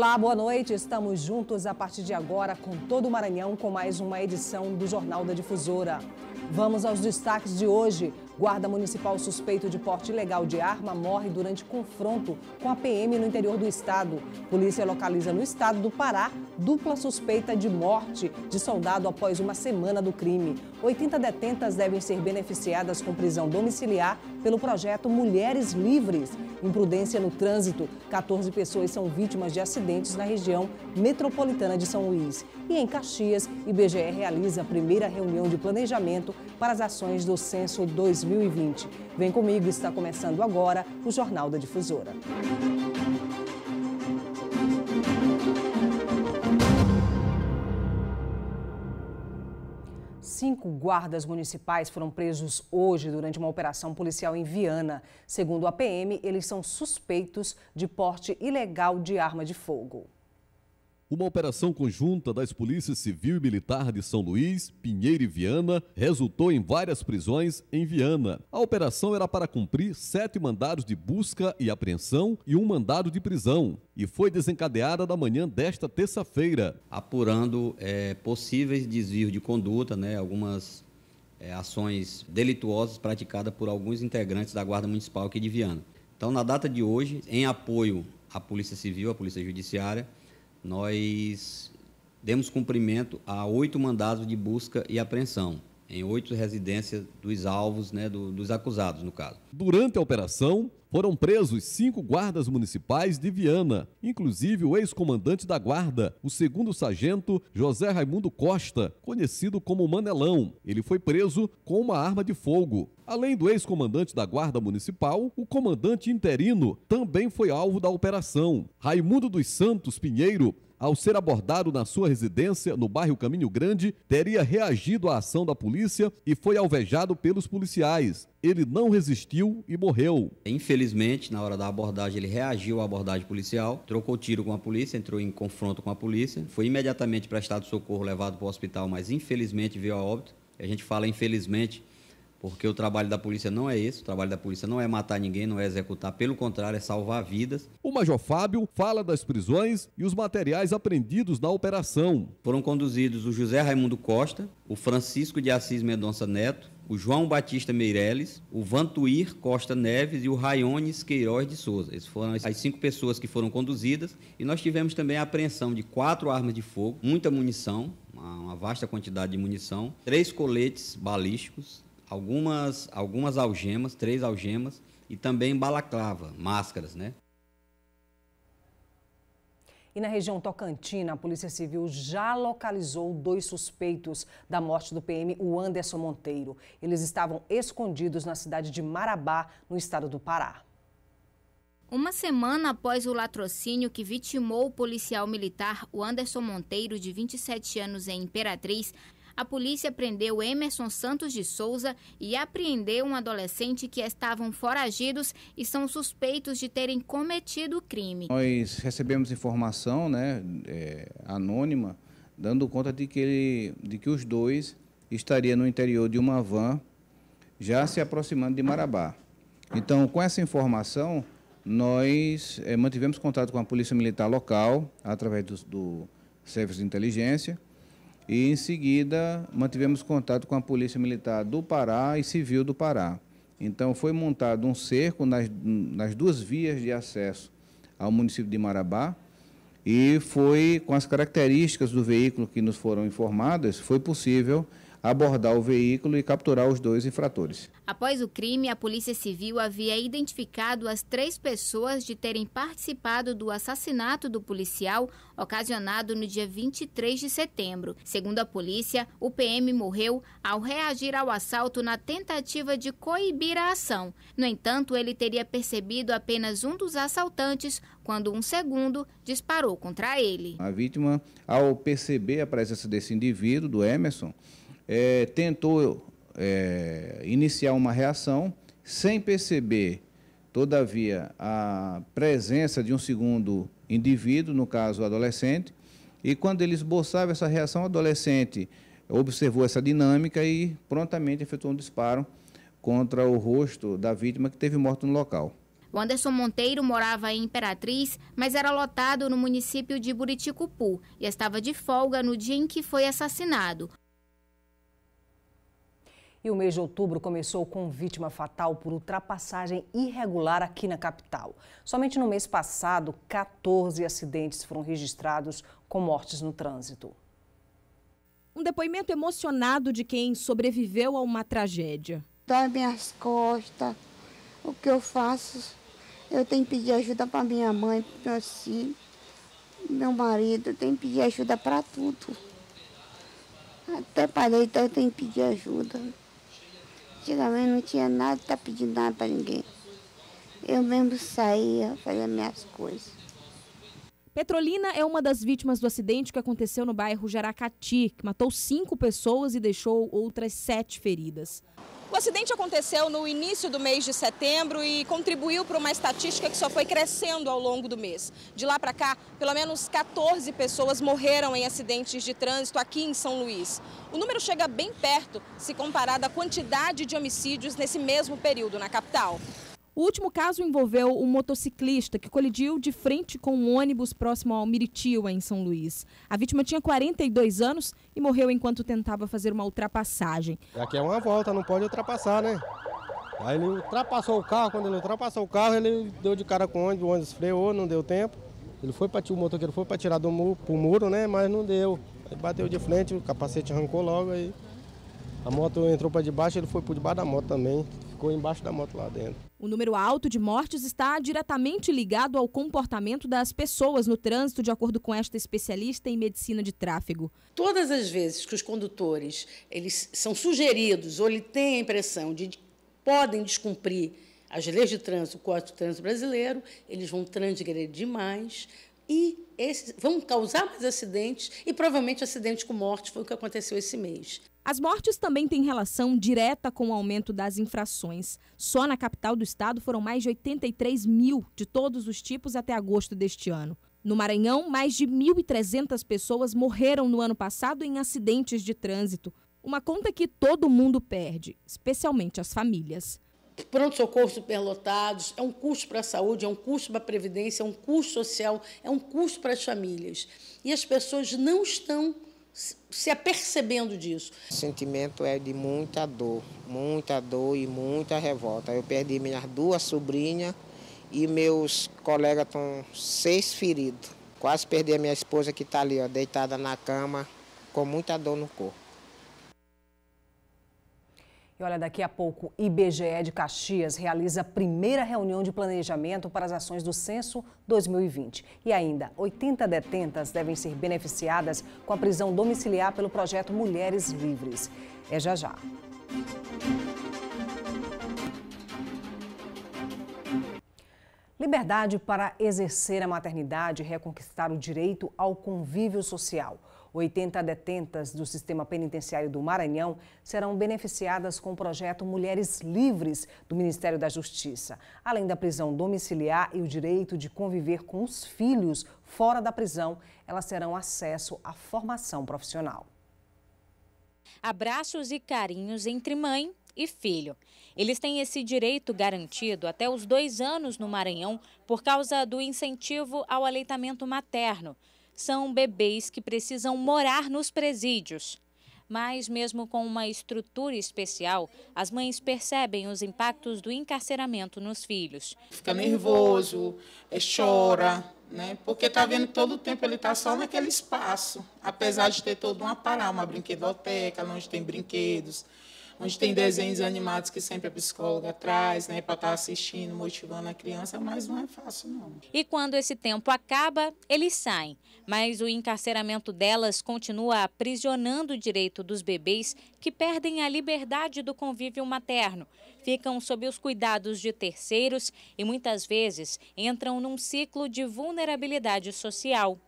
Olá, boa noite. Estamos juntos a partir de agora com todo o Maranhão com mais uma edição do Jornal da Difusora. Vamos aos destaques de hoje. Guarda municipal suspeito de porte ilegal de arma morre durante confronto com a PM no interior do estado. Polícia localiza no estado do Pará dupla suspeita de morte de soldado após uma semana do crime. 80 detentas devem ser beneficiadas com prisão domiciliar pelo projeto Mulheres Livres. Imprudência no trânsito. 14 pessoas são vítimas de acidentes na região metropolitana de São Luís. E em Caxias, IBGE realiza a primeira reunião de planejamento para as ações do Censo 2020. Vem comigo, está começando agora o Jornal da Difusora. Cinco guardas municipais foram presos hoje durante uma operação policial em Viana. Segundo a PM, eles são suspeitos de porte ilegal de arma de fogo. Uma operação conjunta das Polícias Civil e Militar de São Luís, Pinheiro e Viana resultou em várias prisões em Viana. A operação era para cumprir 7 mandados de busca e apreensão e um mandado de prisão e foi desencadeada na manhã desta terça-feira. Apurando possíveis desvios de conduta, algumas ações delituosas praticadas por alguns integrantes da Guarda Municipal aqui de Viana. Então, na data de hoje, em apoio à Polícia Civil, à Polícia Judiciária, nós demos cumprimento a 8 mandados de busca e apreensão, em 8 residências dos alvos, dos acusados, no caso. Durante a operação, foram presos 5 guardas municipais de Viana, inclusive o ex-comandante da guarda, o 2º sargento José Raimundo Costa, conhecido como Manelão. Ele foi preso com uma arma de fogo. Além do ex-comandante da Guarda Municipal, o comandante interino também foi alvo da operação. Raimundo dos Santos Pinheiro, ao ser abordado na sua residência no bairro Caminho Grande, teria reagido à ação da polícia e foi alvejado pelos policiais. Ele não resistiu e morreu. Infelizmente, na hora da abordagem, ele reagiu à abordagem policial, trocou tiro com a polícia, entrou em confronto com a polícia, foi imediatamente prestado socorro, levado para o hospital, mas infelizmente veio a óbito. A gente fala infelizmente porque o trabalho da polícia não é esse, o trabalho da polícia não é matar ninguém, não é executar, pelo contrário, é salvar vidas. O Major Fábio fala das prisões e os materiais apreendidos na operação. Foram conduzidos o José Raimundo Costa, o Francisco de Assis Mendonça Neto, o João Batista Meireles, o Vantuir Costa Neves e o Raiones Queiroz de Souza. Essas foram as 5 pessoas que foram conduzidas e nós tivemos também a apreensão de 4 armas de fogo, muita munição, uma vasta quantidade de munição, 3 coletes balísticos, algumas algemas, 3 algemas e também balaclava, máscaras, E na região Tocantina, a Polícia Civil já localizou 2 suspeitos da morte do PM, o Anderson Monteiro. Eles estavam escondidos na cidade de Marabá, no estado do Pará. Uma semana após o latrocínio que vitimou o policial militar, o Anderson Monteiro, de 27 anos, em Imperatriz, a polícia prendeu Emerson Santos de Souza e apreendeu um adolescente que estavam foragidos e são suspeitos de terem cometido o crime. Nós recebemos informação anônima, dando conta de que os 2 estariam no interior de uma van, já se aproximando de Marabá. Então, com essa informação, nós mantivemos contato com a Polícia Militar local, através do Serviço de Inteligência, e, em seguida, mantivemos contato com a Polícia Militar do Pará e Civil do Pará. Então, foi montado um cerco nas 2 vias de acesso ao município de Marabá e foi, com as características do veículo que nos foram informadas, foi possível abordar o veículo e capturar os 2 infratores. Após o crime, a Polícia Civil havia identificado as 3 pessoas de terem participado do assassinato do policial ocasionado no dia 23 de setembro. Segundo a polícia, o PM morreu ao reagir ao assalto na tentativa de coibir a ação. No entanto, ele teria percebido apenas um dos assaltantes quando um segundo disparou contra ele. A vítima, ao perceber a presença desse indivíduo, do Emerson, tentou iniciar uma reação, sem perceber, todavia, a presença de um segundo indivíduo, no caso o adolescente, e quando ele esboçava essa reação, o adolescente observou essa dinâmica e prontamente efetuou um disparo contra o rosto da vítima, que teve morto no local. O Anderson Monteiro morava em Imperatriz, mas era lotado no município de Buriticupu e estava de folga no dia em que foi assassinado. E o mês de outubro começou com vítima fatal por ultrapassagem irregular aqui na capital. Somente no mês passado, 14 acidentes foram registrados com mortes no trânsito. Um depoimento emocionado de quem sobreviveu a uma tragédia. Dói minhas costas. O que eu faço? Eu tenho que pedir ajuda para minha mãe, para meus filhos, meu marido. Eu tenho que pedir ajuda para tudo. Até para deitar eu tenho que pedir ajuda. Antigamente não tinha nada, tá pedindo nada para ninguém. Eu mesmo saía, fazia minhas coisas. Petrolina é uma das vítimas do acidente que aconteceu no bairro Jaracati, que matou 5 pessoas e deixou outras 7 feridas. O acidente aconteceu no início do mês de setembro e contribuiu para uma estatística que só foi crescendo ao longo do mês. De lá para cá, pelo menos 14 pessoas morreram em acidentes de trânsito aqui em São Luís. O número chega bem perto se comparado à quantidade de homicídios nesse mesmo período na capital. O último caso envolveu um motociclista que colidiu de frente com um ônibus próximo ao Miritioa, em São Luís. A vítima tinha 42 anos e morreu enquanto tentava fazer uma ultrapassagem. Aqui é uma volta, não pode ultrapassar, né? Aí ele ultrapassou o carro, quando ele ultrapassou o carro, ele deu de cara com o ônibus freou, não deu tempo. O motoqueiro foi para tirar do muro, né? Mas não deu. Aí bateu de frente, o capacete arrancou logo, aí a moto entrou para debaixo, ele foi por debaixo da moto também. Ficou embaixo da moto lá dentro. O número alto de mortes está diretamente ligado ao comportamento das pessoas no trânsito, de acordo com esta especialista em medicina de tráfego. Todas as vezes que os condutores eles são sugeridos ou ele tem a impressão de que podem descumprir as leis de trânsito, o Código de Trânsito Brasileiro, eles vão transgredir mais e vão causar mais acidentes e provavelmente acidentes com morte, foi o que aconteceu esse mês. As mortes também têm relação direta com o aumento das infrações. Só na capital do estado foram mais de 83 mil de todos os tipos até agosto deste ano. No Maranhão, mais de 1.300 pessoas morreram no ano passado em acidentes de trânsito. Uma conta que todo mundo perde, especialmente as famílias. Pronto-socorro superlotados, é um custo para a saúde, é um custo para a previdência, é um custo social, é um custo para as famílias. E as pessoas não estão se apercebendo disso. O sentimento é de muita dor e muita revolta. Eu perdi minhas 2 sobrinhas e meus colegas estão 6 feridos. Quase perdi a minha esposa que está ali, ó, deitada na cama, com muita dor no corpo. E olha, daqui a pouco, IBGE de Caxias realiza a primeira reunião de planejamento para as ações do Censo 2020. E ainda, 80 detentas devem ser beneficiadas com a prisão domiciliar pelo projeto Mulheres Livres. É já já. Liberdade para exercer a maternidade e reconquistar o direito ao convívio social. 80 detentas do sistema penitenciário do Maranhão serão beneficiadas com o projeto Mulheres Livres do Ministério da Justiça. Além da prisão domiciliar e o direito de conviver com os filhos fora da prisão, elas terão acesso à formação profissional. Abraços e carinhos entre mãe e filho. Eles têm esse direito garantido até os 2 anos no Maranhão por causa do incentivo ao aleitamento materno. São bebês que precisam morar nos presídios. Mas, mesmo com uma estrutura especial, as mães percebem os impactos do encarceramento nos filhos. Fica nervoso, chora, né? Porque está vendo que todo o tempo ele está só naquele espaço. Apesar de ter todo um aparato, uma brinquedoteca, onde tem brinquedos, onde tem desenhos animados que sempre a psicóloga traz, né, para estar assistindo, motivando a criança, mas não é fácil, não. E quando esse tempo acaba, eles saem. Mas o encarceramento delas continua aprisionando o direito dos bebês que perdem a liberdade do convívio materno, ficam sob os cuidados de terceiros e muitas vezes entram num ciclo de vulnerabilidade social.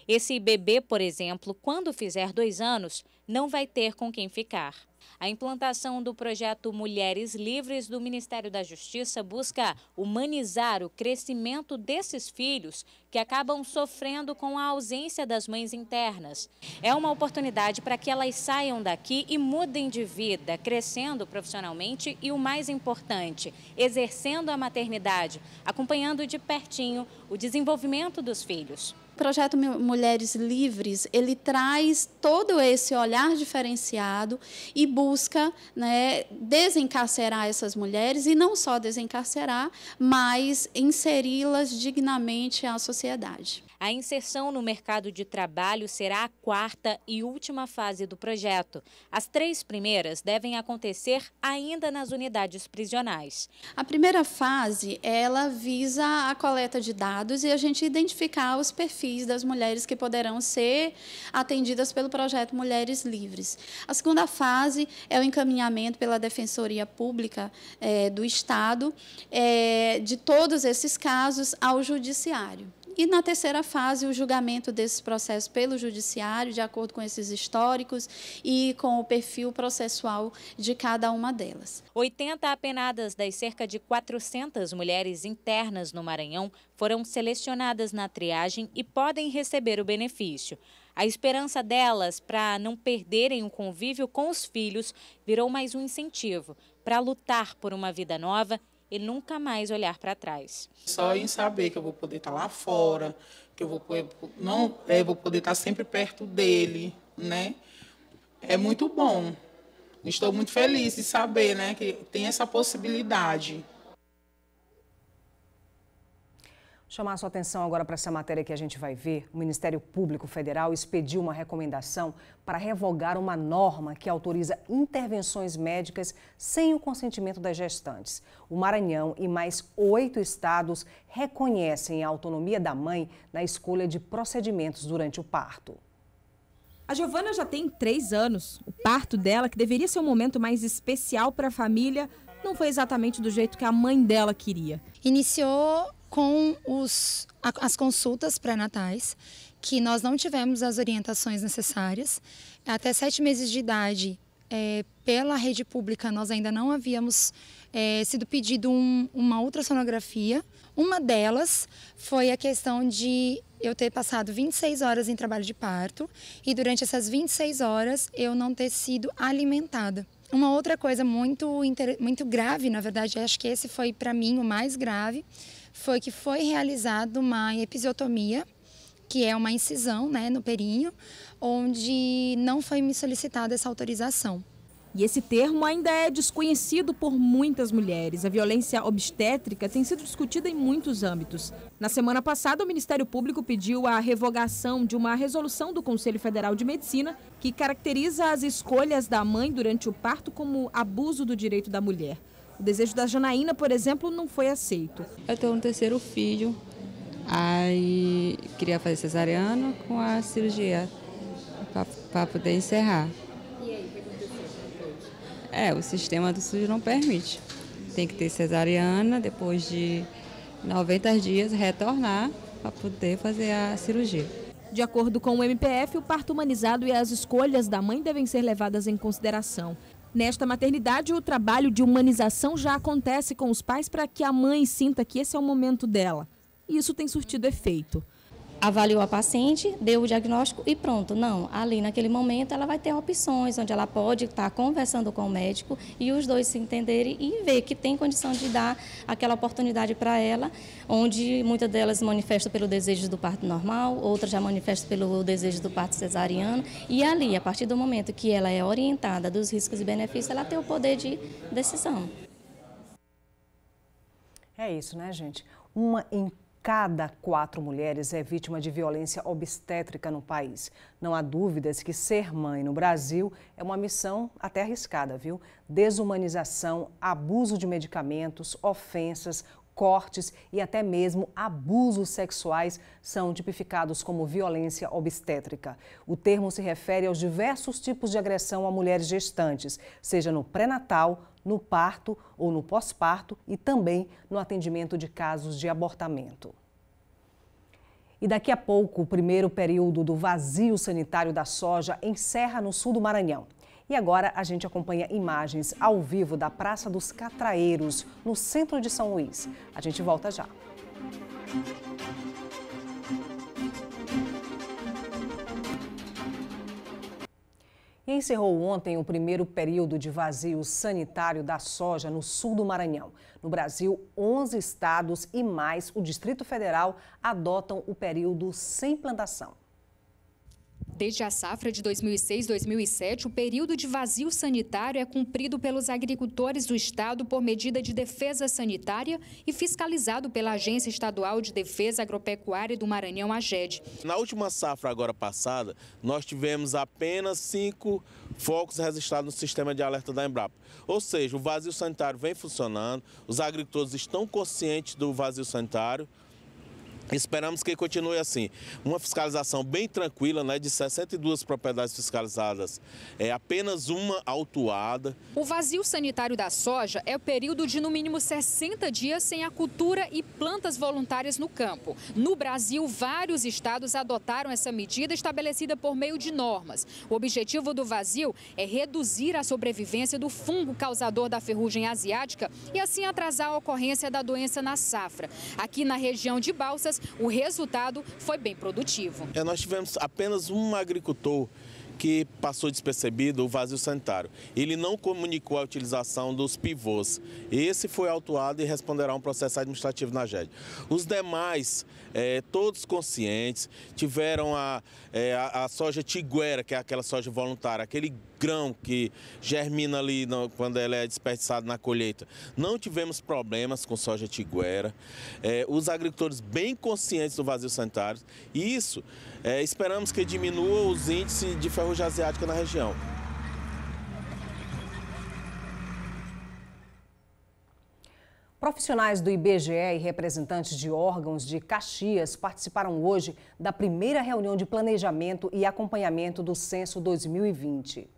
Esse bebê, por exemplo, quando fizer 2 anos, não vai ter com quem ficar. A implantação do projeto Mulheres Livres do Ministério da Justiça busca humanizar o crescimento desses filhos que acabam sofrendo com a ausência das mães internas. É uma oportunidade para que elas saiam daqui e mudem de vida, crescendo profissionalmente e, o mais importante, exercendo a maternidade, acompanhando de pertinho o desenvolvimento dos filhos. O projeto Mulheres Livres, ele traz todo esse olhar diferenciado e busca, né, desencarcerar essas mulheres, e não só desencarcerar, mas inseri-las dignamente à sociedade. A inserção no mercado de trabalho será a 4ª e última fase do projeto. As 3 primeiras devem acontecer ainda nas unidades prisionais. A primeira fase, ela visa a coleta de dados e a gente identificar os perfis das mulheres que poderão ser atendidas pelo projeto Mulheres Livres. A segunda fase é o encaminhamento pela Defensoria Pública do Estado de todos esses casos ao Judiciário. E na terceira fase, o julgamento desses processos pelo Judiciário, de acordo com esses históricos e com o perfil processual de cada uma delas. 80 apenadas das cerca de 400 mulheres internas no Maranhão foram selecionadas na triagem e podem receber o benefício. A esperança delas para não perderem o convívio com os filhos virou mais um incentivo para lutar por uma vida nova e nunca mais olhar para trás. Só em saber que eu vou poder estar lá fora, que eu vou poder estar sempre perto dele, né? É muito bom. Estou muito feliz de saber, né, que tem essa possibilidade. Chamar a sua atenção agora para essa matéria que a gente vai ver. O Ministério Público Federal expediu uma recomendação para revogar uma norma que autoriza intervenções médicas sem o consentimento das gestantes. O Maranhão e mais 8 estados reconhecem a autonomia da mãe na escolha de procedimentos durante o parto. A Giovana já tem 3 anos. O parto dela, que deveria ser um momento mais especial para a família, não foi exatamente do jeito que a mãe dela queria. Iniciou com as consultas pré-natais, que nós não tivemos as orientações necessárias. Até 7 meses de idade, pela rede pública, nós ainda não havíamos sido pedido uma ultrassonografia. Uma delas foi a questão de eu ter passado 26 horas em trabalho de parto e durante essas 26 horas eu não ter sido alimentada. Uma outra coisa muito grave, na verdade, acho que esse foi para mim o mais grave, foi que foi realizada uma episiotomia, que é uma incisão, né, no períneo, onde não foi me solicitada essa autorização. E esse termo ainda é desconhecido por muitas mulheres. A violência obstétrica tem sido discutida em muitos âmbitos. Na semana passada, o Ministério Público pediu a revogação de uma resolução do Conselho Federal de Medicina que caracteriza as escolhas da mãe durante o parto como abuso do direito da mulher. O desejo da Janaína, por exemplo, não foi aceito. Eu tenho um 3º filho, aí queria fazer cesariana com a cirurgia para poder encerrar. E aí, o que aconteceu depois? O sistema do SUS não permite. Tem que ter cesariana, depois de 90 dias retornar para poder fazer a cirurgia. De acordo com o MPF, o parto humanizado e as escolhas da mãe devem ser levadas em consideração. Nesta maternidade, o trabalho de humanização já acontece com os pais para que a mãe sinta que esse é o momento dela. E isso tem surtido efeito. Avaliou a paciente, deu o diagnóstico e pronto. Não, ali naquele momento ela vai ter opções, onde ela pode estar conversando com o médico e os dois se entenderem e ver que tem condição de dar aquela oportunidade para ela, onde muitas delas manifestam pelo desejo do parto normal, outras já manifestam pelo desejo do parto cesariano. E ali, a partir do momento que ela é orientada dos riscos e benefícios, ela tem o poder de decisão. É isso, né, gente? Uma em cada 4 mulheres é vítima de violência obstétrica no país. Não há dúvidas que ser mãe no Brasil é uma missão até arriscada, viu? Desumanização, abuso de medicamentos, ofensas, cortes e até mesmo abusos sexuais são tipificados como violência obstétrica. O termo se refere aos diversos tipos de agressão a mulheres gestantes, seja no pré-natal, no parto ou no pós-parto e também no atendimento de casos de abortamento. E daqui a pouco, o primeiro período do vazio sanitário da soja encerra no sul do Maranhão. E agora a gente acompanha imagens ao vivo da Praça dos Catraeiros, no centro de São Luís. A gente volta já. E encerrou ontem o primeiro período de vazio sanitário da soja no sul do Maranhão. No Brasil, 11 estados e mais o Distrito Federal adotam o período sem plantação. Desde a safra de 2006-2007, o período de vazio sanitário é cumprido pelos agricultores do estado por medida de defesa sanitária e fiscalizado pela Agência Estadual de Defesa Agropecuária do Maranhão, AGED. Na última safra agora passada, nós tivemos apenas 5 focos registrados no sistema de alerta da Embrapa. Ou seja, o vazio sanitário vem funcionando, os agricultores estão conscientes do vazio sanitário. Esperamos que continue assim. Uma fiscalização bem tranquila, né, de 62 propriedades fiscalizadas, apenas uma autuada. O vazio sanitário da soja é o período de no mínimo 60 dias sem a cultura e plantas voluntárias no campo. No Brasil, vários estados adotaram essa medida estabelecida por meio de normas. O objetivo do vazio é reduzir a sobrevivência do fungo causador da ferrugem asiática e assim atrasar a ocorrência da doença na safra. Aqui na região de Balsas, o resultado foi bem produtivo. Nós tivemos apenas um agricultor que passou despercebido o vazio sanitário. Ele não comunicou a utilização dos pivôs. Esse foi autuado e responderá a um processo administrativo na AGED. Os demais, todos conscientes, tiveram a soja tiguera, que é aquela soja voluntária, aquele grão que germina ali quando ela é desperdiçada na colheita. Não tivemos problemas com soja tiguera. Os agricultores bem conscientes do vazio sanitário. E isso, esperamos que diminua os índices de ferrugem asiática na região. Profissionais do IBGE e representantes de órgãos de Caxias participaram hoje da primeira reunião de planejamento e acompanhamento do Censo 2020.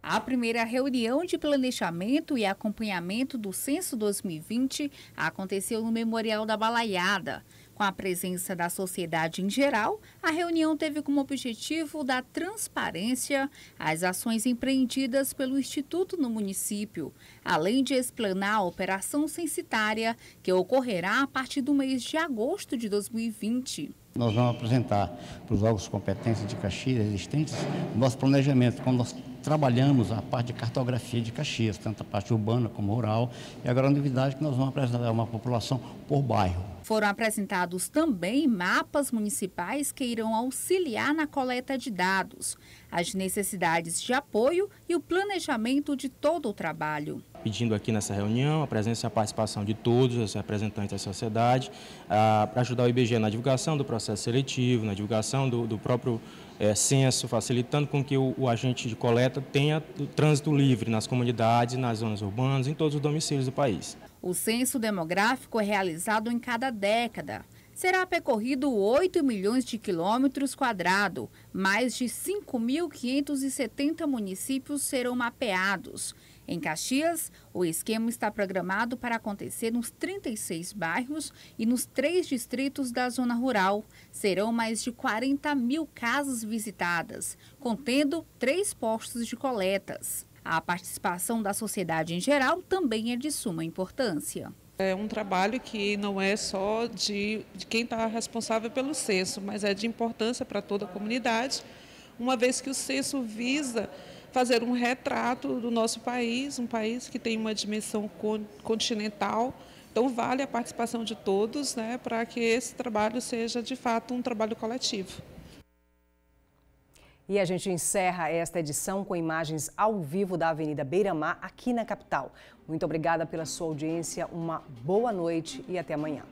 A primeira reunião de planejamento e acompanhamento do Censo 2020 aconteceu no Memorial da Balaiada. Com a presença da sociedade em geral, a reunião teve como objetivo dar transparência às ações empreendidas pelo Instituto no município, além de explanar a operação censitária, que ocorrerá a partir do mês de agosto de 2020. Nós vamos apresentar para os órgãos de competência de Caxias existentes o nosso planejamento, como nós trabalhamos a parte de cartografia de Caxias, tanto a parte urbana como rural, e agora a novidade é que nós vamos apresentar uma população por bairro. Foram apresentados também mapas municipais que irão auxiliar na coleta de dados, as necessidades de apoio e o planejamento de todo o trabalho. Pedindo aqui nessa reunião a presença e a participação de todos os representantes da sociedade para ajudar o IBGE na divulgação do processo seletivo, na divulgação do próprio censo, facilitando com que o agente de coleta tenha trânsito livre nas comunidades, nas zonas urbanas, em todos os domicílios do país. O censo demográfico é realizado em cada década. Será percorrido 8 milhões de quilômetros quadrados. Mais de 5.570 municípios serão mapeados. Em Caxias, o esquema está programado para acontecer nos 36 bairros e nos 3 distritos da zona rural. Serão mais de 40 mil casas visitadas, contendo 3 postos de coletas. A participação da sociedade em geral também é de suma importância. É um trabalho que não é só de quem está responsável pelo censo, mas é de importância para toda a comunidade, uma vez que o censo visa fazer um retrato do nosso país, um país que tem uma dimensão continental. Então, vale a participação de todos, né, para que esse trabalho seja, de fato, um trabalho coletivo. E a gente encerra esta edição com imagens ao vivo da Avenida Beira-Mar, aqui na capital. Muito obrigada pela sua audiência, uma boa noite e até amanhã.